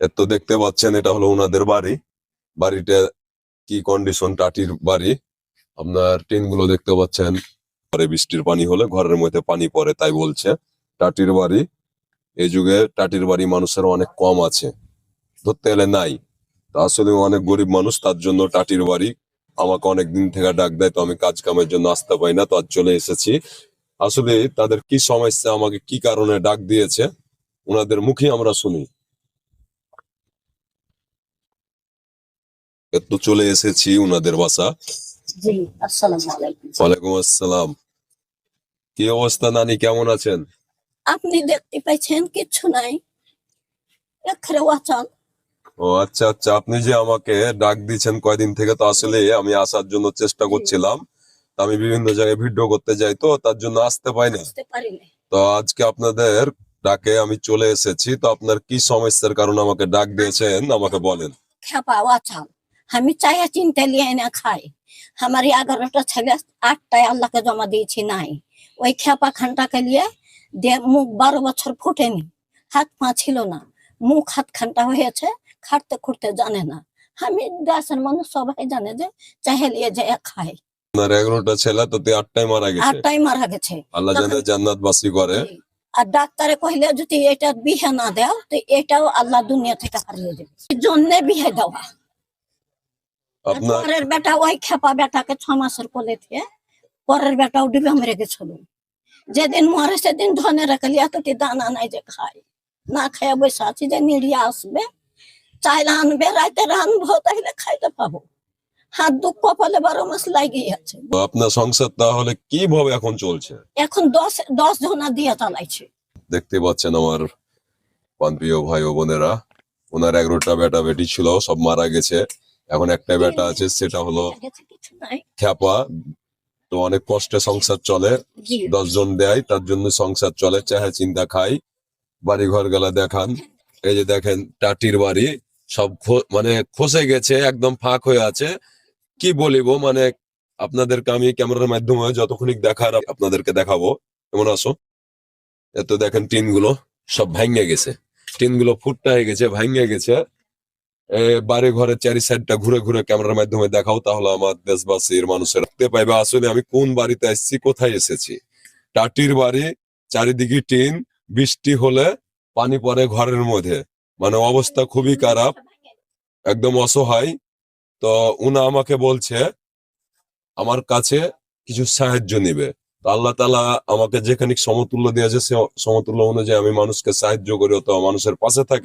এত দেখতে পাচ্ছেন, এটা হলো ওনাদের বাড়ি। বাড়িটা কি কন্ডিশন, টাটির বাড়ি। আপনার টিন গুলো দেখতে পাচ্ছেন, পরে বৃষ্টির পানি হলে ঘরের মধ্যে পানি পড়ে, তাই বলছে টাটির বাড়ি। এই যুগে টাটির বাড়ি মানুষের অনেক কম আছে, ধরতে গেলে নাই। তা আসলে অনেক গরিব মানুষ, তার জন্য টাটির বাড়ি। আমাকে অনেক দিন থেকে ডাক দেয়, তো আমি কাজ কামের জন্য আসতে পারি না, তো আজ চলে এসেছি। আসলে তাদের কি সমস্যা, আমাকে কি কারণে ডাক দিয়েছে, ওনাদের মুখে আমরা শুনি। তো চলে এসেছি ওনাদের বাসা। জি, আসসালামু আলাইকুম। ওয়ালাইকুম আসসালাম। কি অবস্থা নানি, কেমন আছেন? আপনি দেখতে পাইছেন কিচ্ছু নাই, এখানে অচল। ও আচ্ছা আচ্ছা, আপনি যে আমাকে ডাক দিয়েছেন কয়দিন থেকে, তো আসলে আমি আসার জন্য চেষ্টা করছিলাম। তা আমি বিভিন্ন জায়গায় ভিডিও করতে যাই, তো তার জন্য আসতে পাই না। বুঝতে পারিনি। তো আজকে আপনাদের ডাকে আমি চলে এসেছি। তো আপনার কি সমস্যার কারণে আমাকে ডাক দিয়েছেন, আমাকে বলেন। খেপা অচল, আমি চাইয়া চিনতে লিয়ে না খাই। আমার 11টা ছেলে 8টায় আল্লাহকে জমা দিয়েছি নাই। ওই খেপা খানটাকে নিয়ে মুখ 12 বছর ফুটেনি, হাত পা ছিল না, মুখ হাত খানটা হয়েছে, খাটতে খুঁড়তে জানে না। আমি দেশের মানুষ সবাই জানে যে চাহে লিয়ে যায় খায়। আপনার 11টা ছেলে, তো 8টায় মারা গেছে। 8টায় মারা গেছে। আল্লাহ জানে জান্নাত বাসী করে। আর ডাক্তারে কহিলে যদি এটা বিহে না দেও তো এটাও আল্লাহ দুনিয়া থেকে হারিয়ে দেবে, এই জন্য বিহে দেওয়া। আপনার পরের বেটা ওই খেপা বেটাকে 6 মাসের কোলে থেকে পরের বেটাও ডিবে মেরে গেছিল। যেদিন মরে সেদিন ধনে রাখলি এতটি দানা নাই যে খাই, না খাইয়া বসে আছি যে নিড়িয়া আসবে, চাইলে আনবে, রাইতে রানবো, তাইলে খাইতে পাবো। হাত দুঃখ কপালে 12 মাস লাগিয়ে আছে। আপনার সংসার তাহলে কিভাবে এখন চলছে? এখন 10 জনা দিয়ে চালাইছে। দেখতে পাচ্ছেন আমার প্রিয় ভাই ও বোনেরা, ওনার 11টা বেটা বেটি ছিল, সব মারা গেছে। এখন একটা বেটা আছে, সেটা হলো কিছু নাই। খ্যাপা। তো অনেক কষ্টে সংসার চলে, 10 জন দেয়, তার জন্য সংসার চলে, চাহে চিন্তা খাই। বাড়ি ঘর গেলা দেখান, এই যে দেখেন টাটির বাড়ি, সব মানে খসে গেছে, একদম ফাঁক হয়ে আছে। কি বলিব, মানে আপনাদেরকে আমি ক্যামেরার মাধ্যমে যতক্ষণ দেখার আপনাদেরকে দেখাবো। কেমন আসো? এত দেখেন টিন গুলো সব ভেঙে গেছে, টিন গুলো ফুটটা হয়ে গেছে, ভেঙে গেছে। বাড়ি ঘরের চারি সাইডটা ঘুরে ঘুরে ক্যামেরার মাধ্যমে দেখাও, তাহলে আমার দেশবাসীর মানুষের দেখতে পাইবে আসলে আমি কোন বাড়িতে এসেছি, কোথায় এসেছি। টাটির বাড়ি, চারিদিকে টিন, বৃষ্টি হলে পানি পড়ে ঘরের মধ্যে, মানে অবস্থা খুবই খারাপ, একদম অসহায়। তো উনি আমাকে বলছে আমার কাছে কিছু সাহায্য নিবে। তো আল্লাহ তাআলা আমাকে যেখানে সমতুল্য দিয়েছে, সে সমতুল্য অনুযায়ী আমি মানুষকে সাহায্য করি, অথবা মানুষের পাশে থাকি।